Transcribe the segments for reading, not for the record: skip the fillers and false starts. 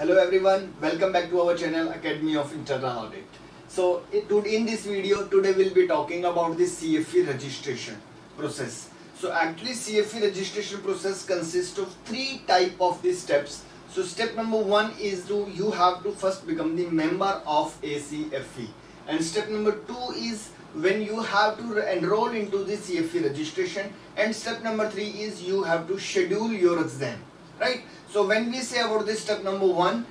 Hello everyone, welcome back to our channel Academy of Internal Audit. So in this video today we'll be talking about the CFE registration process. So actually CFE registration process consists of three type of the steps. So step number one is you have to first become the member of ACFE, and step number two is when you have to enroll into the CFE registration, and step number three is you have to schedule your exam, right? So when we say about this step number one,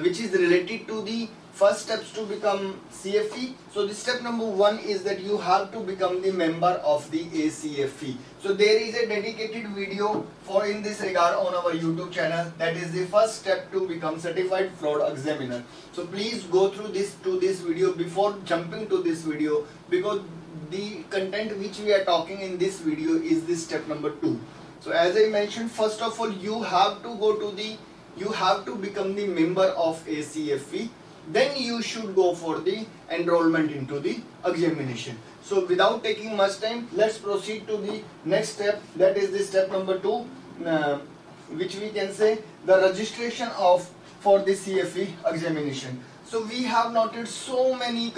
which is related to the first steps to become CFE, so the step number one is that you have to become the member of the ACFE. So there is a dedicated video for in this regard on our YouTube channel, that is the first step to become certified fraud examiner. So please go through this video before jumping to this video, because the content which we are talking in this video is the step number two. So as I mentioned, first of all you have to become the member of ACFE, then you should go for the enrollment into the examination. So without taking much time, let's proceed to the next step, that is the step number two, which we can say the registration for the CFE examination. So we have noted so many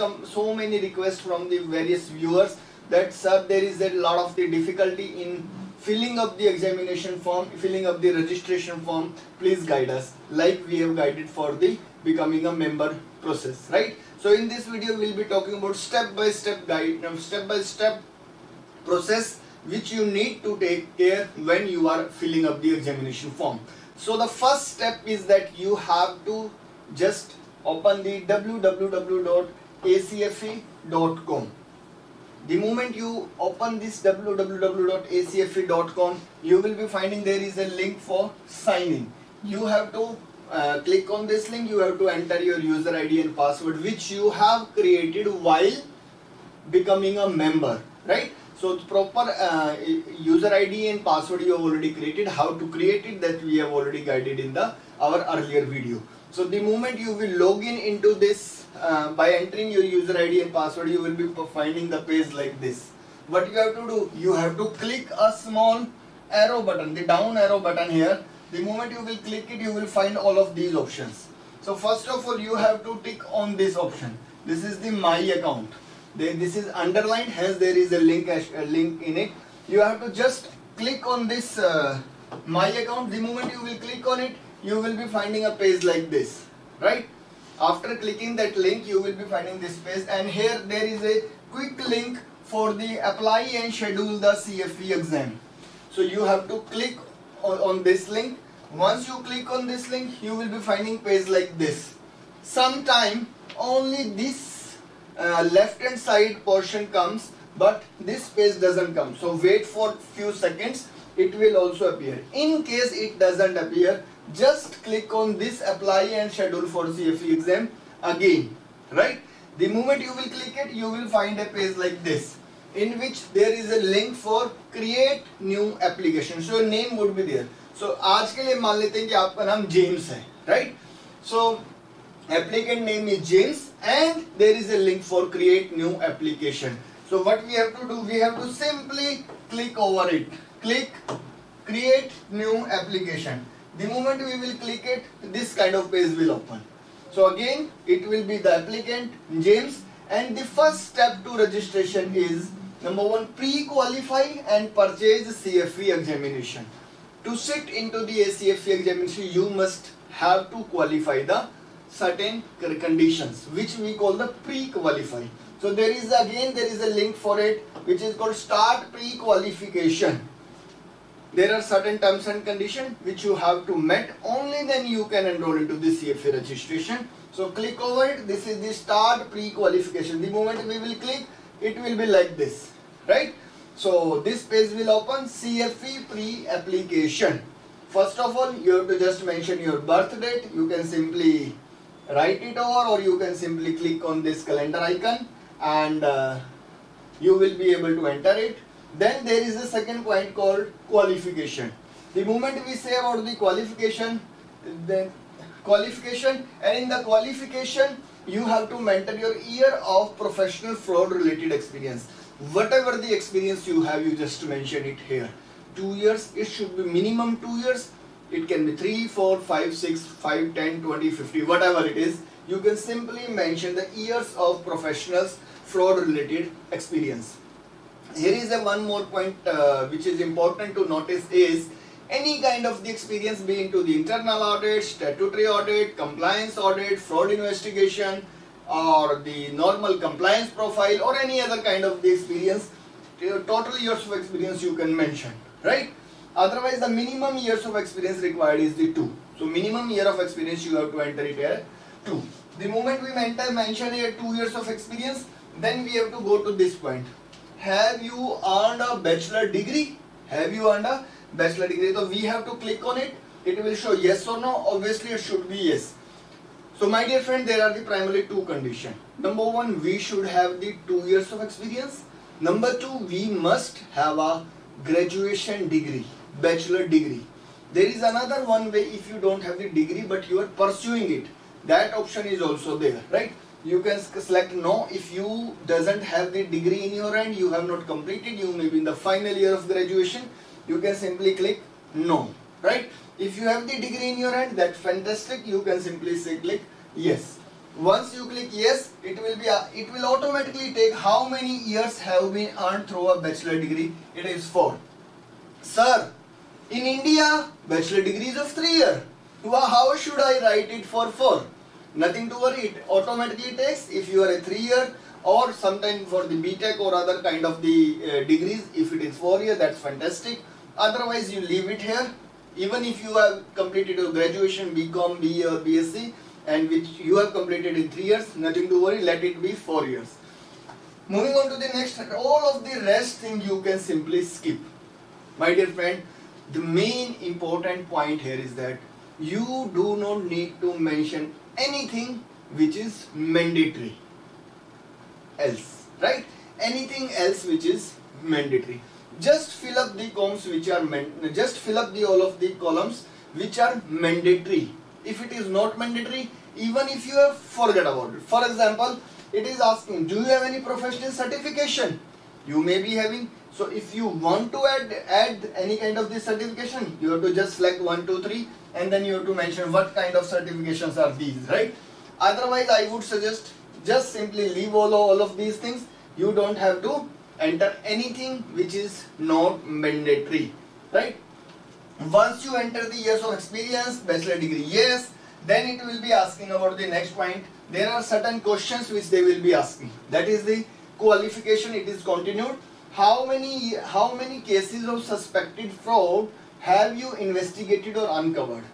requests from the various viewers that sir, there is a lot of the difficulty in filling up the examination form, filling up the registration form. Please guide us like we have guided for the becoming a member process, right? So in this video we'll be talking about step-by-step guide, step-by-step process which you need to take care when you are filling up the examination form. So the first step is that you have to just open the www.acfe.com. The moment you open this www.acfe.com, you will be finding there is a link for signing. You have to click on this link. You have to enter your user ID and password which you have created while becoming a member, right? So proper user ID and password you have already created. How to create it, that we have already guided in our earlier video. So the moment you will log in into this by entering your user ID and password, you will be finding the page like this. What you have to do, you have to click a small arrow button, the down arrow button here. The moment you will click it, you will find all of these options. So first of all, you have to tick on this option. This is the my account. This is underlined, hence there is a link in it. You have to just click on this my account. The moment you will click on it, you will be finding a page like this, right? After clicking that link, you will be finding this page, and here there is a quick link for the apply and schedule the CFE exam. So you have to click on this link. Once you click on this link, you will be finding page like this. Sometime only this left hand side portion comes, but this page doesn't come. So wait for few seconds, it will also appear. In case it doesn't appear, just click on this apply and schedule for CFE exam again, right? The moment you will click it, you will find a page like this, in which there is a link for create new application. So your name would be there. So आज के लिए मान लेते हैं कि आपका नाम James है, right? So applicant name is James, and there is a link for create new application. So what we have to do, we have to simply click over it. Click create new application. The moment we will click it, this kind of page will open. So again, it will be the applicant James, and the first step to registration is number one, pre-qualify and purchase CFE examination. To sit into the ACFE examination, you must have to qualify the certain conditions, which we call the pre-qualify. So there is a link for it, which is called start pre-qualification. There are certain terms and conditions which you have to meet, only then you can enroll into the CFE registration. So click over it. This is the start pre-qualification. The moment we will click, it will be like this, right? So this page will open CFE pre-application. First of all, you have to just mention your birth date. You can simply write it over, or you can simply click on this calendar icon, and you will be able to enter it. Then there is a second point called qualification. The moment we say about the qualification, and in the qualification you have to mention your year of professional fraud related experience. Whatever the experience you have, you just mention it here. 2 years, it should be minimum 2 years. It can be 3, 4, 5, 6, 5, 10, 20, 50, whatever it is. You can simply mention the years of professionals fraud related experience. Here is a one more point which is important to notice is any kind of the experience, be into the internal audit, statutory audit, compliance audit, fraud investigation, or the normal compliance profile, or any other kind of the experience, total years of experience you can mention, right? Otherwise the minimum years of experience required is the 2. So minimum year of experience you have to enter it here 2. The moment we mention here 2 years of experience, then we have to go to this point. Have you earned a bachelor degree? Have you earned a bachelor degree? So we have to click on it. It will show yes or no. Obviously it should be yes. So my dear friend, there are the primarily 2 conditions. Number 1, we should have the 2 years of experience. Number 2, we must have a graduation degree, bachelor degree. There is another one way, if you don't have the degree but you are pursuing it, that option is also there, right? You can select no. If you doesn't have the degree in your hand, you have not completed, you may be in the final year of graduation, you can simply click no, right? If you have the degree in your hand, that's fantastic, you can simply say click yes. Once you click yes, it will automatically take how many years have been earned through a bachelor degree. It is 4. Sir, in India, bachelor degree is of 3 years. How should I write it for 4? Nothing to worry, it automatically takes. If you are a 3 year, or sometime for the BTech or other kind of the degrees, if it is 4 year, that's fantastic. Otherwise you leave it here. Even if you have completed your graduation, BCom, BA or BSc, and which you have completed in 3 years, nothing to worry, let it be 4 years. Moving on to the next, all of the rest thing you can simply skip. My dear friend, the main important point here is that you do not need to mention anything which is mandatory else, right? Anything else which is mandatory. Just fill up the columns which are all of the columns which are mandatory. If it is not mandatory, even if you have forgot about it. For example, it is asking, do you have any professional certification? You may be having. So if you want to add any kind of this certification, you have to just select 1, 2, 3, and then you have to mention what kind of certifications are these, right? Otherwise, I would suggest just simply leave all of these things. You don't have to enter anything which is not mandatory, right? Once you enter the years of experience, bachelor degree, yes, then it will be asking about the next point. There are certain questions which they will be asking. That is the qualification. It is continued. How many cases of suspected fraud have you investigated or uncovered?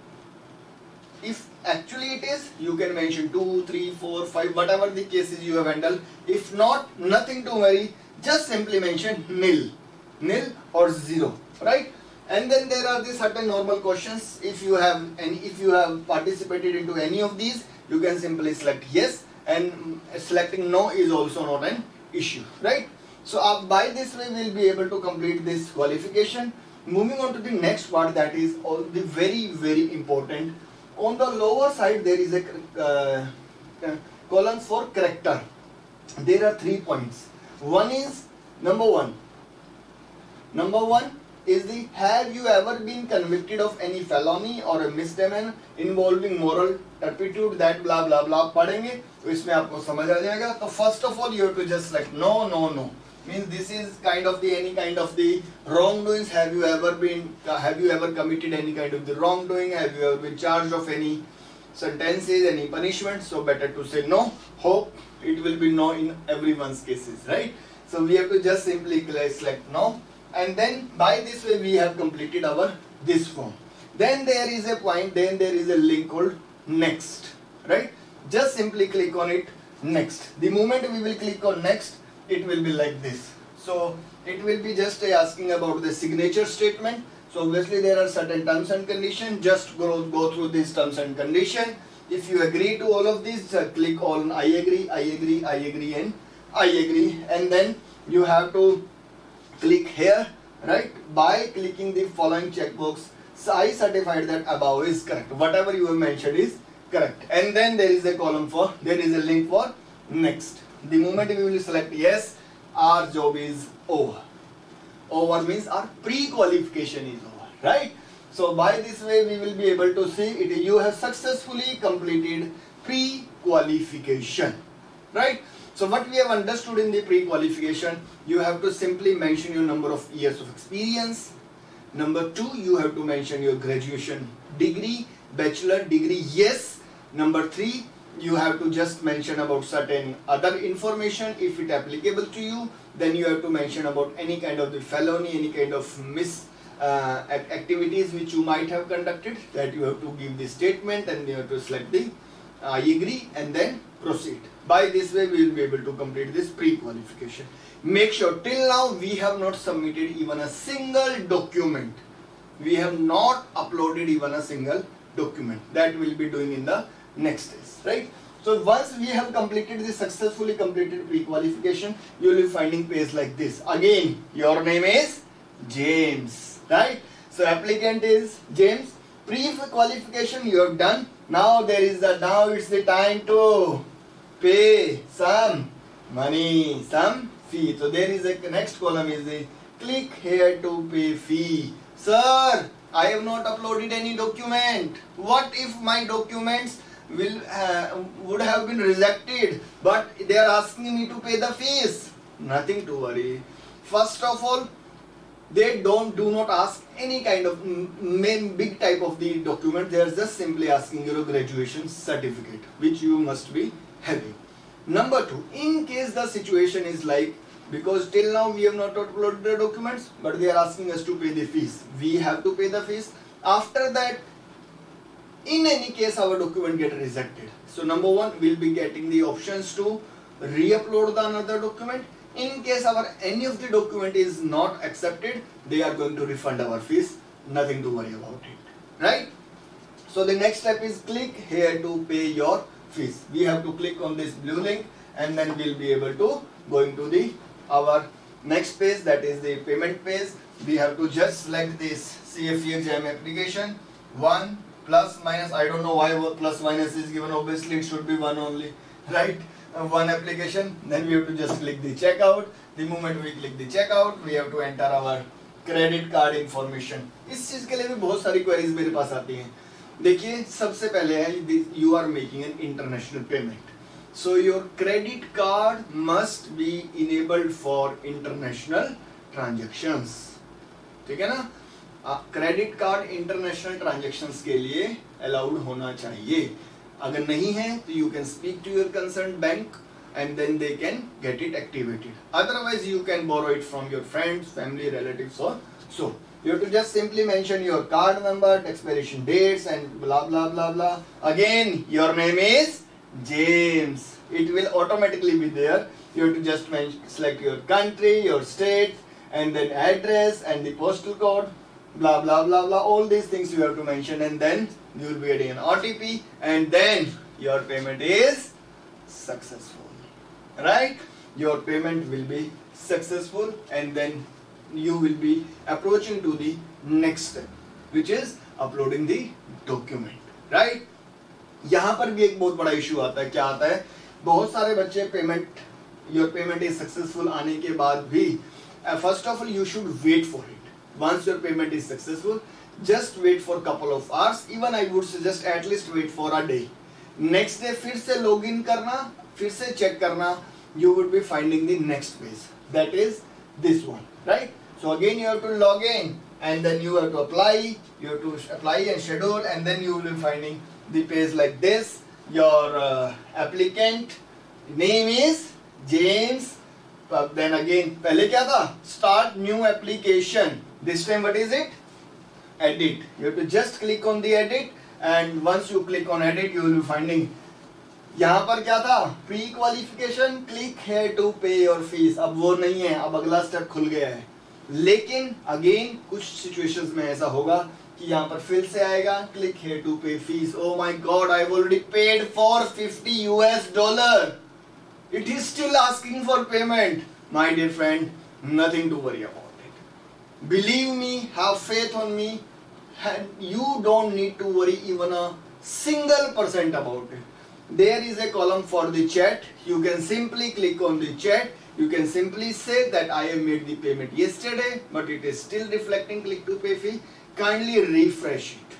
If actually it is, you can mention 2, 3, 4, 5, whatever the cases you have handled. If not, nothing to worry. Just simply mention nil or 0, right? And then there are the certain normal questions. If you have participated into any of these, you can simply select yes, and selecting no is also not an issue, right? So by this way we will be able to complete this qualification. Moving on to the next part, that is all the very important. On the lower side there is a column for character. There are 3 points. One is number one is the have you ever been convicted of any felony or a misdemeanor involving moral turpitude, that blah blah blah पढ़ेंगे तो इसमें आपको समझ आ जाएगा. तो first of all you have to just select no, means this is kind of the any kind of the wrongdoings. Have you ever committed any kind of the wrongdoing? Have you ever been charged of any sentences, any punishment? So better to say no. Hope it will be no in everyone's cases, right? So we have to just simply select no, and then by this way we have completed our this form. Then there is a point, then there is a link called next, right? Just simply click on it, next. The moment we will click on next, it will be like this. So it will be just asking about the signature statement. So obviously there are certain terms and conditions. Just go through these terms and conditions. If you agree to all of these, click on I agree, and I agree, and then you have to click here, right? By clicking the following checkbox, so I certified that above is correct. Whatever you have mentioned is correct. And then there is a link for next. The moment we will select yes, our job is over. Over means our pre-qualification is over, right? So by this way we will be able to see it. You have successfully completed pre-qualification, right? So what we have understood in the pre-qualification, you have to simply mention your number of years of experience. Number 2, you have to mention your graduation degree, bachelor degree, yes. Number 3, you have to just mention about certain other information if it applicable to you. Then you have to mention about any kind of the felony, any kind of activities which you might have conducted, that you have to give the statement and you have to select the I agree and then proceed. By this way we will be able to complete this pre-qualification. Make sure till now we have not submitted even a single document. We have not uploaded even a single document. That we will be doing in the next days, right? So once we have completed this, successfully completed pre-qualification, you will be finding page like this. Again, your name is James, right? So applicant is James. Pre-qualification you have done. Now it's the time to pay some money, some fee. So there is a next column is the click here to pay fee. Sir, I have not uploaded any document. What if my documents would have been rejected, but they are asking me to pay the fees? Nothing to worry. First of all, they do not ask any kind of big type of the document. They are just simply asking your graduation certificate, which you must be having. Number 2, in case the situation is like, because till now we have not uploaded the documents, but they are asking us to pay the fees. We have to pay the fees. After that, in any case our document get rejected. So number 1, we'll be getting the options to re-upload the another document. In case any of the document is not accepted, they are going to refund our fees. Nothing to worry about it, right? So the next step is click here to pay your fees. We have to click on this blue link and then we'll be able to go into our next page, that is the payment page. We have to just select this CFE exam application 1 plus minus. I don't know why plus minus is given. Obviously it should be 1 only, right? 1 application. Then we have to just click the checkout. The moment we click the checkout, we have to enter our credit card information. इस चीज के लिए भी बहुत सारी queries मेरे पास आती हैं. देखिए सबसे पहले है you are making an international payment. So your credit card must be enabled for international transactions. ठीक है ना? क्रेडिट कार्ड इंटरनेशनल ट्रांजैक्शंस के लिए अलाउड होना चाहिए. अगर नहीं है तो you can speak to your concerned bank and then they can get it activated. Otherwise you can borrow it from your friends, family, relatives or so. You have to just simply mention your card number, expiration dates and blah blah blah blah. Again, your name is James. It will automatically be there. You have to just select your country, your state and then address and the postal code, blah blah blah blah. All these things you have to mention and then you will be getting an OTP and then your payment is successful, right? Your payment will be successful and then you will be approaching to the next step, which is uploading the document, right? यहाँ पर भी एक बहुत बड़ा issue आता है. क्या आता है? बहुत सारे बच्चे your payment is successful आने के बाद भी first of all you should wait for it. Once your payment is successful, just wait for couple of hours. Even I would suggest at least wait for a day. Next day फिर से login करना, फिर से check करना. You would be finding the next page. That is this one, right? So again you have to log in and then you have to apply. You have to apply and schedule and then you will be finding the page like this. Your applicant name is James. Then again पहले क्या था? Start new application. This time what is it? Edit. You have to just click on the edit and once you click on edit you will be finding यहाँ पर क्या था? Pre qualification. Click here to pay your fees. अब वो नहीं है, अब अगला स्टेप खुल गया है. लेकिन अगेन कुछ सिचुएशंस में ऐसा होगा कि यहाँ पर फिर से आएगा click here to pay fees. Oh my God, I have already paid for $50. It is still asking for payment. My dear friend, nothing to worry about it. Believe me, have faith on me, and you don't need to worry even a single % about it. There is a column for the chat. You can simply click on the chat. You can simply say that I have made the payment yesterday, but it is still reflecting click to pay fee. kindly refresh it.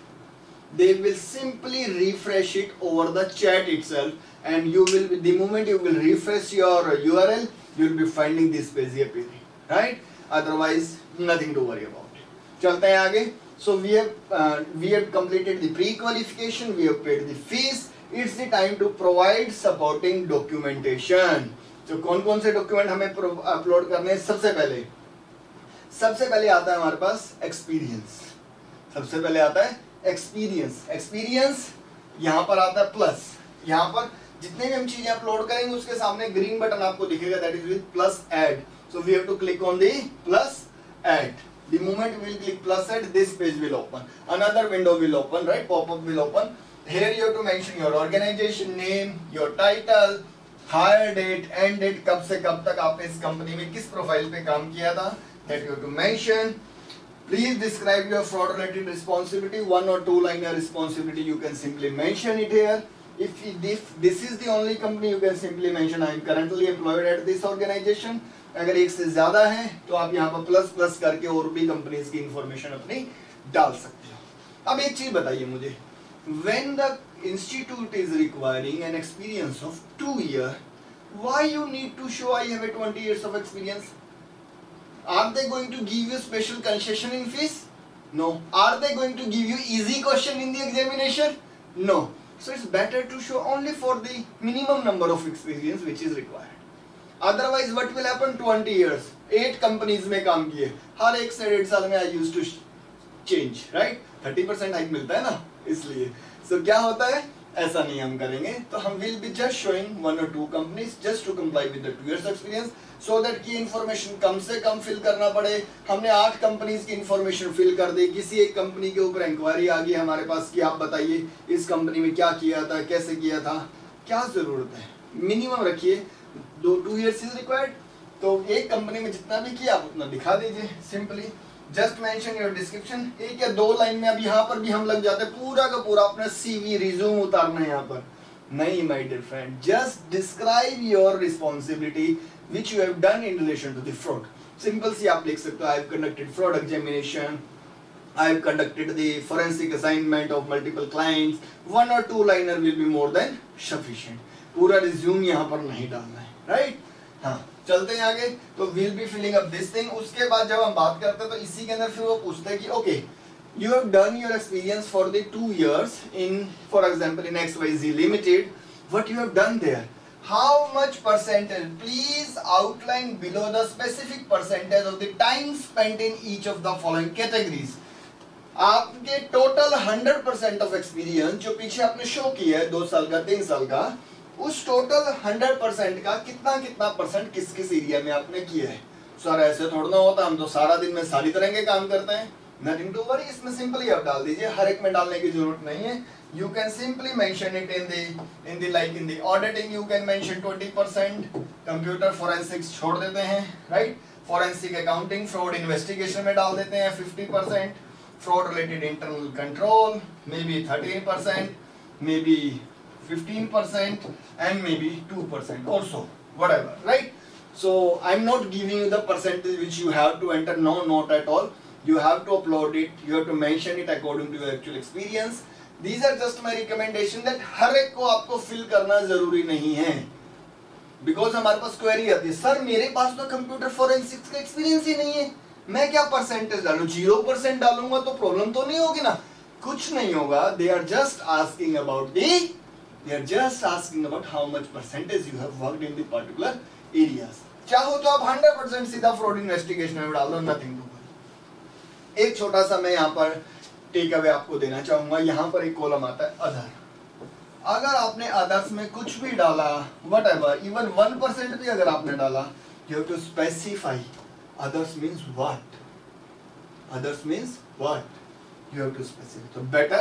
They will simply refresh it over the chat itself, and you will be, the moment you will refresh your URL, you will be finding this page appearing, right? Otherwise nothing to worry about it. चलते हैं आगे. So we have completed the pre-qualification, we have paid the fees. It's the time to provide supporting documentation. तो कौन कौन से document हमें upload करने हैं? सबसे पहले आता है हमारे पास एक्सपीरियंस. सबसे पहले आता है एक्सपीरियंस. यहाँ पर आता है प्लस. यहाँ पर जितने भी हम चीजें अपलोड करेंगे उसके सामने ग्रीन बटन आपको दिखेगा, that is with plus add. So we have to click on the plus add. The moment we will click plus add, this page will open. Another window will open, right? Pop-up will open. Here you have to mention your organization name, your title, hire date, end date, कब से कब तक आपने इस company में किस profile पे काम किया था, that you have to mention. Please describe your fraud related responsibility. 1 or 2 liner responsibility, you can simply mention it here. If this is the only company, you can simply mention I am currently employed at this organization. अगर एक से ज्यादा है तो आप यहाँ पर plus plus करके और भी कंपनीज की इंफॉर्मेशन अपनी डाल सकते हो. अब एक चीज बताइए मुझे, when the institute is requiring an experience of 2 years, why you need to show I have a 20 years of experience? Are they going to give you special concession in fees? No. Are they going to give you easy question in the examination? No. So it's better to show only for the minimum number of experience which is required. Otherwise what will happen? 20 years, 8 companies में काम किए, हर एक से 1.5 साल में I used to change, right? 30% hike मिलता है ना, इसलिए. So क्या होता है? ऐसा नहीं हम करेंगे. तो हम will be just showing 1 or 2 companies just to comply with the 2 years experience, so that की information कम से कम फिल करना पड़े. हमने 8 कंपनीज की information फिल कर दी, किसी एक कंपनी के ऊपर इंक्वायरी आ गई हमारे पास कि आप बताइए इस कंपनी में क्या किया था, कैसे किया था, क्या जरूरत है? मिनिमम रखिए, 2 years is required. तो एक कंपनी में जितना भी किया आप उतना दिखा दीजिए. Simply just mention your description. 1 या 2 लाइन में अब यहाँ पर भी हम लग जाते हैं पूरा का पूरा अपना CV रिज्यूम उतारना है यहाँ पर. नहीं my dear friend, just describe your responsibility which you have done in relation to the fraud. Simple सी आप लिख सकते हो, I have conducted fraud examination, I have conducted the forensic assignment of multiple clients. 1 or 2 liner will be more than sufficient. पूरा resume यहाँ पर नहीं डालना है, राइट? हाँ, चलते हैं आगे. तो we'll be filling up this thing. उसके बाद जब हम बात करते हैं तो इसी के अंदर फिर वो पूछते हैं कि okay, you have done your experience for the 2 years in, for example, in XYZ Limited. What you have done there? How much percentage? Please outline below the specific percentage of the time spent in each of the following categories. आपके total 100% of experience जो पीछे आपने show किया है 2 साल का 3 साल का, उस टोटल 100% का कितना परसेंट किस किस एरिया में आपने किया है. सर ऐसे थोड़ा ना होता, हम तो सारा दिन में सारी तरह के काम करते हैं. नथिंग टू वरी, इसमें सिंपली आप डाल दीजिए, हर एक में डालने की जरूरत नहीं है. You can simply mention it in the auditing you can mention 20%, computer forensics छोड़ देते हैं, right? Forensic accounting fraud investigation में डाल देते हैं 50%, fraud related internal control maybe 13%, maybe 15%, and maybe 2% also, whatever, right? So I'm not giving you the percentage which you have to enter. No, not at all. You have to upload it, you have to mention it according to your actual experience. These are just my recommendation that हर एक को आपको fill करना जरूरी नहीं है. Because हमारे पास query आती है, सर मेरे पास तो कंप्यूटर फोरेंसिक्स का एक्सपीरियंस ही नहीं है, मैं क्या परसेंटेज डालूं? 0% डालूंगा तो प्रॉब्लम तो नहीं होगी ना? कुछ नहीं होगा. They are just asking about how much percentage you have worked in the particular areas. चाहो तो आप 100% सीधा फ्रॉड इन्वेस्टिगेशन में डाल दो, नथिंग टू वरी. एक छोटा सा मैं यहाँ पर टेक अवे आपको देना चाहूंगा. यहाँ पर एक कॉलम आता है अदर. अगर आपने अदर्स में कुछ भी डाला, whatever, even 1% भी अगर आपने डाला, you have to specify. Others means what? Others means what? You have to specify. So better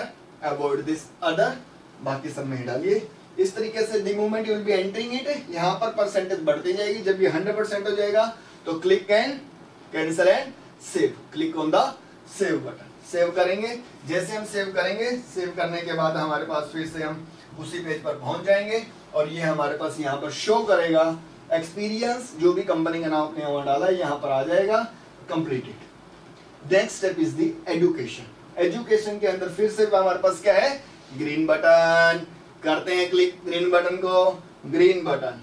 avoid this other. बाकी सब नहीं डालिए. इस तरीके से the moment you will be entering it, यहाँ पर परसेंटेज बढ़ती जाएगी. जब ये 100% हो जाएगा तो click and cancel and save. Click on the save button. Save करेंगे. जैसे हम सेव करेंगे, सेव करने के बाद हमारे पास फिर से हम उसी पेज पर पहुंच जाएंगे और ये हमारे पास यहाँ पर शो करेगा एक्सपीरियंस. जो भी कंपनी का नाम आपने वहां डाला है यहाँ पर आ जाएगा. Completed. Next step is the education. Education के अंदर फिर से हमारे पास क्या है, ग्रीन बटन, करते हैं क्लिक ग्रीन बटन को, ग्रीन बटन,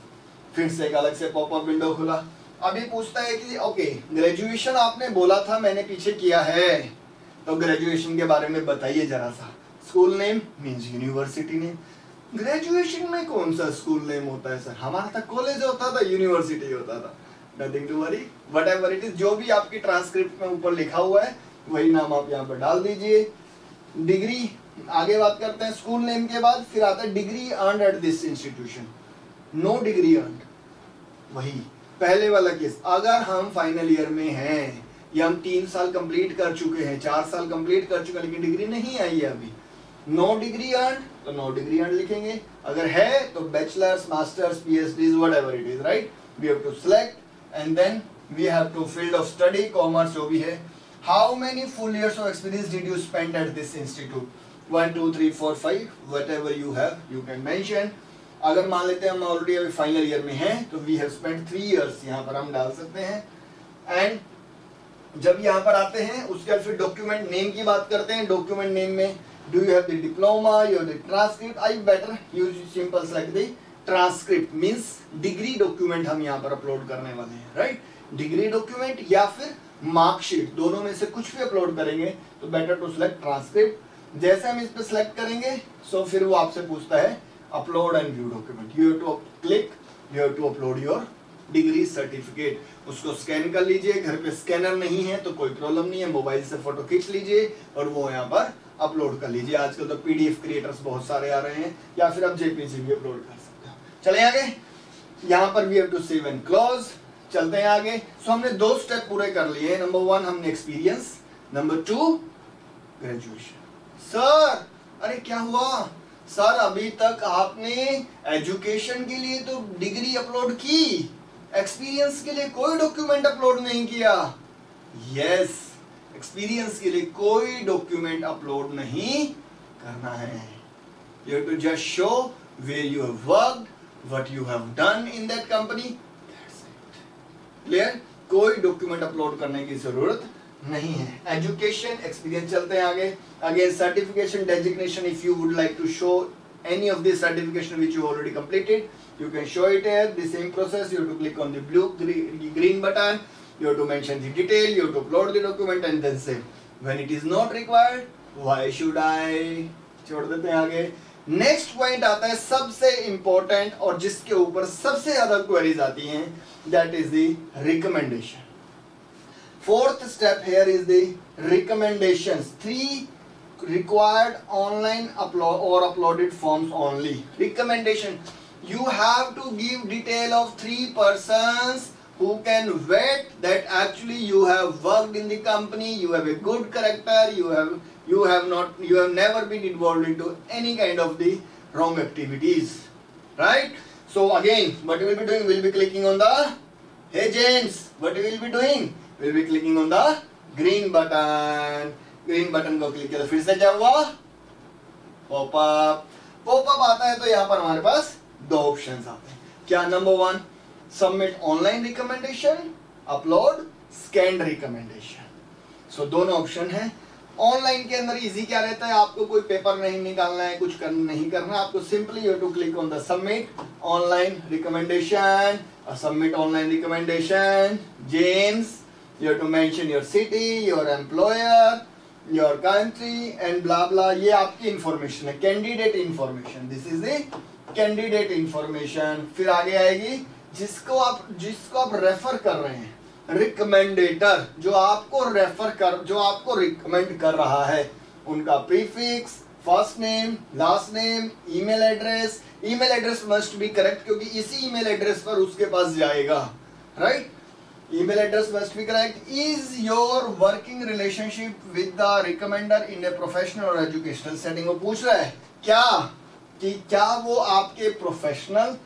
फिर से एक अलग से पॉपअप विंडो खुला। अभी पूछता है कि ओके ग्रेजुएशन आपने बोला था मैंने पीछे किया है, तो ग्रेजुएशन के बारे में बताइए जरा सा। School name means university name. Graduation में कौन सा स्कूल नेम होता है सर, हमारा था कॉलेज होता था, यूनिवर्सिटी होता था। Nothing to worry, whatever it is, जो भी आपकी ट्रांसक्रिप्ट में ऊपर लिखा हुआ है वही नाम आप यहाँ पर डाल दीजिए। डिग्री, आगे बात करते हैं स्कूल नेम के बाद, फिर आता है degree earned at this institution. No degree earned, वही पहले वाला केस। अगर हम फाइनल ईयर में हैं या हम 3 साल कंप्लीट कर चुके हैं, 4 साल कंप्लीट कर चुके हैं, लेकिन डिग्री नहीं आई है अभी, नो डिग्री अर्न, तो नो डिग्री अर्न लिखेंगे। अगर है तो bachelors, masters, PhDs, whatever it is, right. We have to select and then we have to field of study, commerce जो भी है। How many full years of experience did you spend at this institute, 1 2 3 4 5 whatever you have, you can mention. अगर मान लेते हैं हम already अभी final year में हैं, तो वी हैव स्पेंट 3 इयर्स, यहाँ पर हम डाल सकते हैं। एंड जब यहाँ पर आते हैं उसके बाद फिर डॉक्यूमेंट नेम की बात करते हैं। डॉक्यूमेंट नेम में do you have the diploma, you have the transcript, I better use simple select the transcript, means degree document हम यहाँ पर अपलोड करने वाले हैं, राइट। डिग्री डॉक्यूमेंट या फिर मार्कशीट, दोनों में से कुछ भी अपलोड करेंगे तो बेटर टू सिलेक्ट ट्रांसक्रिप्ट। जैसे हम इस पर सिलेक्ट करेंगे सो फिर वो आपसे पूछता है upload and view document, you have to click, you have to upload your degree certificate. उसको स्कैन कर लीजिए, घर पे स्कैनर नहीं है तो कोई प्रॉब्लम नहीं है, मोबाइल से फोटो खींच लीजिए और वो यहाँ पर अपलोड कर लीजिए। आजकल तो पीडीएफ क्रिएटर्स बहुत सारे आ रहे हैं, या फिर आप जेपीजी भी अपलोड कर सकते हो। चले आगे, यहाँ पर we have to save and close. चलते हैं आगे। सो हमने 2 स्टेप पूरे कर लिए। नंबर 1 हमने एक्सपीरियंस, नंबर 2 ग्रेजुएशन। सर अरे क्या हुआ सर, अभी तक आपने एजुकेशन के लिए तो डिग्री अपलोड की, एक्सपीरियंस के लिए कोई डॉक्यूमेंट अपलोड नहीं किया। यस, एक्सपीरियंस के लिए कोई डॉक्यूमेंट अपलोड नहीं करना है। You have to just show where you have worked, what you have done in that company, that's it. Clear, कोई डॉक्यूमेंट अपलोड करने की जरूरत नहीं है। Education, experience. चलते हैं आगे। Again certification designation, if you would like to show any of this certification which you already completed, you can show it here. The same process, you have to click on the blue green button, you have to mention the detail, you have to upload the document and then save. When it is not required, why should I? छोड़ देते हैं आगे। Next point आता है सबसे important और जिसके ऊपर सबसे ज्यादा क्वेरीज आती हैं, that is the recommendation. Fourth step here is the recommendations. 3 required online upload or uploaded forms only. Recommendation, you have to give detail of 3 persons who can vet that actually you have worked in the company, you have a good character, you have never been involved into any kind of the wrong activities, right? So again, what we will be doing, we will be clicking on the, hey James, what we will be doing, we will be clicking on the green button. Green button को click किया तो फिर से क्या हुआ, popup आता है। तो यहाँ पर हमारे पास 2 ऑप्शंस आते हैं। क्या, number 1 submit online recommendation, upload scanned recommendation. So दोनों ऑप्शन है। ऑनलाइन के अंदर इजी क्या रहता है, आपको कोई पेपर नहीं निकालना है, कुछ नहीं करना है, आपको simply you have to click on the submit online recommendation. Submit online recommendation James, you have to mention your city, your employer, your country and blah blah. ये आपकी इंफॉर्मेशन है, candidate information, this is the candidate information. फिर आगे आएगी जिसको आप refer कर रहे हैं, रिकमेंडेटर, जो आपको रिकमेंड कर रहा है, उनका prefix, first name, last name, email address. Email address must be correct क्योंकि इसी ईमेल एड्रेस पर उसके पास जाएगा, right. Email address must be correct. Is your working relationship with the recommender in a professional or educational setting? वो पूछ रहा है क्या वो आपके प्रोफेशनल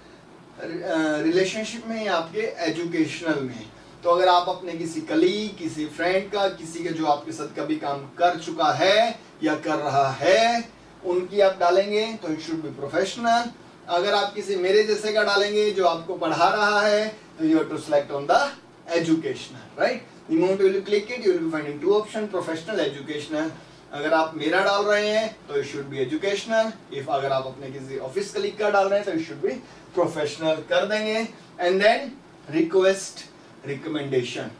रिलेशनशिप में या आपके एजुकेशनल में। तो अगर आप अपने किसी कलीग, किसी फ्रेंड का, किसी के जो आपके साथ कभी काम कर चुका है या कर रहा है, उनकी आप डालेंगे तो इट शुड बी प्रोफेशनल। अगर आप किसी मेरे जैसे का डालेंगे जो आपको पढ़ा रहा है, तो you have to select on the educational, right? The moment you will click it, you will be finding 2 options, professional, educational. अगर आप मेरा डाल रहे हैं तो it should B educational, if अगर आप अपने किसी ऑफिस कलीग का डाल रहे हैं तो इट शुड बी प्रोफेशनल कर देंगे। And then request recommendation,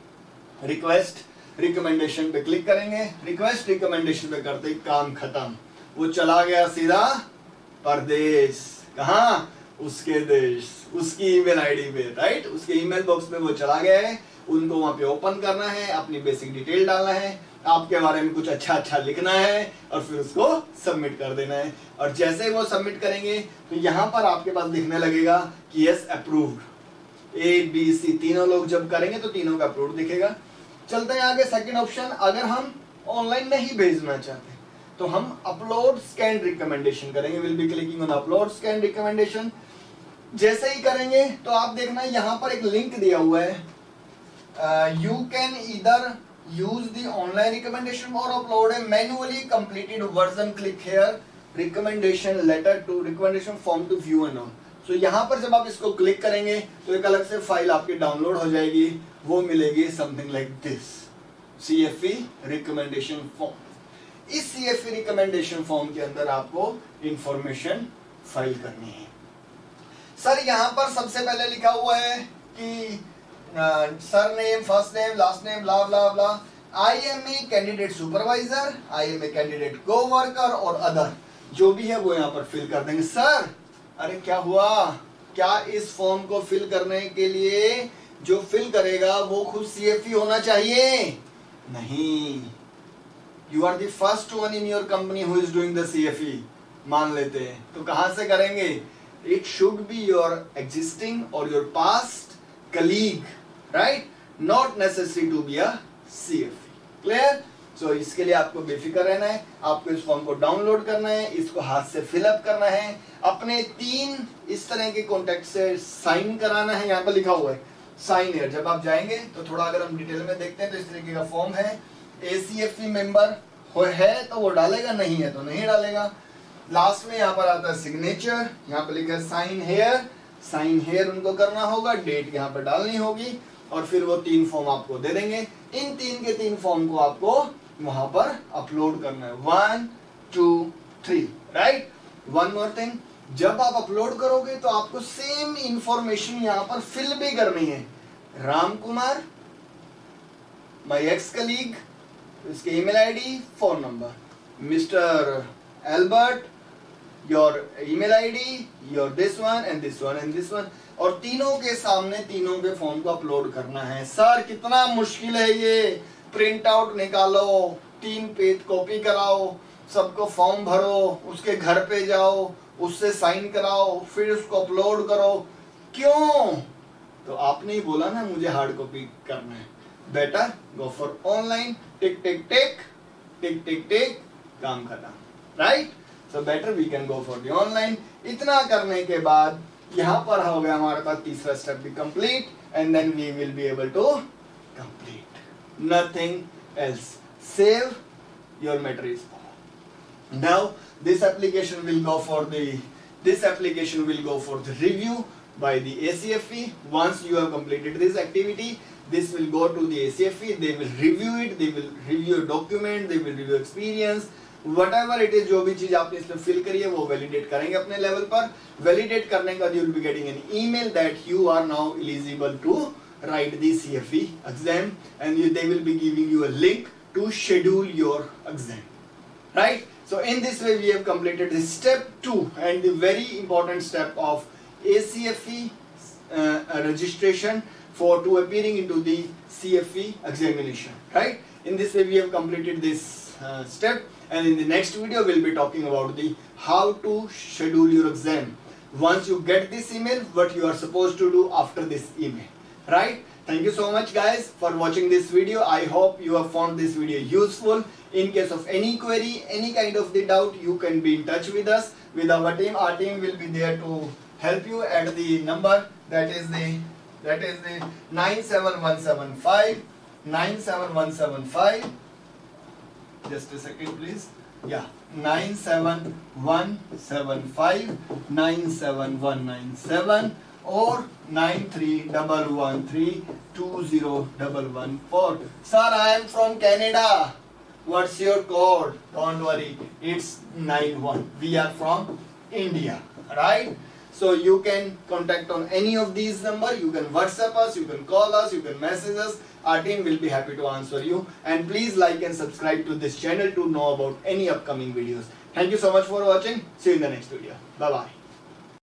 request recommendation पे क्लिक करेंगे। रिक्वेस्ट रिकमेंडेशन पे करते ही काम खत्म, वो चला गया सीधा परदेश, कहाँ, उसके देश, उसकी ईमेल आईडी पे, राइट, उसके ईमेल बॉक्स में वो चला गया है। उनको वहां पे ओपन करना है, अपनी बेसिक डिटेल डालना है, आपके बारे में कुछ अच्छा अच्छा लिखना है और फिर उसको सबमिट कर देना है। और जैसे ही वो सबमिट करेंगे तो यहाँ पर आपके पास दिखने लगेगा कि यस अप्रूव्ड, ABC तीनों लोग जब करेंगे तो तीनों का अप्रूव्ड दिखेगा। चलते हैं आगे, सेकंड ऑप्शन, अगर हम ऑनलाइन नहीं भेजना चाहते तो हम अपलोड स्कैन रिकमेंडेशन करेंगे। Will be clicking on upload scan recommendation. जैसे ही करेंगे तो आप देखना यहाँ पर एक लिंक दिया हुआ है, you can either use the online recommendation or upload a manually completed version. Click here recommendation letter to recommendation form to view and all. So यहाँ पर जब आप इसको क्लिक करेंगे तो एक अलग से फाइल आपकी डाउनलोड हो जाएगी, वो मिलेगी something like this, CFE recommendation form। इस CFE recommendation form के अंदर आपको इंफॉर्मेशन फाइल करनी है। सर यहाँ पर सबसे पहले लिखा हुआ है कि surname, first name, last name, blah blah blah, I am a candidate supervisor, I am a candidate coworker और अदर, जो भी है वो यहाँ पर फिल कर देंगे। सर अरे क्या हुआ, क्या इस फॉर्म को फिल करने के लिए जो फिल करेगा वो खुद CFE होना चाहिए? नहीं, you are the first one in your company who is doing the CFE, मान लेते हैं, तो कहां से करेंगे? It should be your existing और your past colleague, right? Not necessary to be a CFE. Clear? So इसके लिए आपको बेफिक्र रहना है, आपको इस फॉर्म को डाउनलोड करना है, इसको हाथ से फिलअप करना है, अपने 3 इस तरह के कॉन्टेक्ट से साइन कराना है। यहाँ पर लिखा हुआ है साइन हियर। जब आप जाएंगे तो थोड़ा अगर हम डिटेल में देखते हैं तो इस तरीके का फॉर्म है। ACFE मेंबर है तो वो डालेगा, नहीं है तो नहीं डालेगा। लास्ट में यहाँ पर आता है सिग्नेचर, यहाँ पर लिखा है साइन हेयर, साइन हेयर उनको करना होगा, डेट यहाँ पर डालनी होगी और फिर वो 3 फॉर्म आपको दे देंगे। इन 3 के 3 फॉर्म को आपको वहां पर अपलोड करना है, 1 2 3, राइट। वन मोर थिंग, जब आप अपलोड करोगे तो आपको सेम इंफॉर्मेशन यहाँ पर फिल भी करनी है। राम कुमार, माई एक्स कलीग, इसके email ID, phone number, mister Albert, your email ID, your this one and this one and this one, और तीनों के सामने तीनों के फॉर्म को अपलोड करना है। सर कितना मुश्किल है ये, प्रिंट आउट निकालो, 3 पेज कॉपी कराओ, सबको फॉर्म भरो, उसके घर पे जाओ, उससे साइन कराओ, फिर उसको अपलोड करो, क्यों? तो आपने ही बोला ना मुझे हार्ड कॉपी करना है, बेटर गो फॉर ऑनलाइन, टिक टिक टिक टिक टिक टिक, काम खत्म, right. So better we can go for the online। इतना करने के बाद यहाँ पर हो गया हमारे पास तीसरा स्टेप भी complete, and then we will be able to complete, nothing else, save your materials। Now this application will go for the review by the ACFE। Once you have completed this activity, this will go to the ACFE, they will review it, they will review your document, they will review experience, whatever it is, जो भी चीज आपने इसमें fill करी है वो validate करेंगे अपने लेवल पर। वैलिडेट करने के बाद you will be getting an email that you are now eligible to write the CFE exam, and they will be giving you a link to schedule your exam, right? So in this way we have completed the step 2 and the very important step of ACFE registration to appearing into the CFE examination, right? In this way we have completed this step, and in the next video we'll be talking about the how to schedule your exam. Once you get this email, what you are supposed to do after this email, right? Thank you so much guys for watching this video. I hope you have found this video useful. In case of any query, any kind of the doubt, you can be in touch with us, with our team. Our team will be there to help you at the number that is the 97175 97175. Just a second please. Yeah, 97175 97197 or 9311320114. Sir, I am from Canada. What's your code? Don't worry, it's 91. We are from India, right? So you can contact on any of these numbers. You can WhatsApp us, you can call us, you can message us. Our team will be happy to answer you. And please like and subscribe to this channel to know about any upcoming videos. Thank you so much for watching. See you in the next video. Bye bye.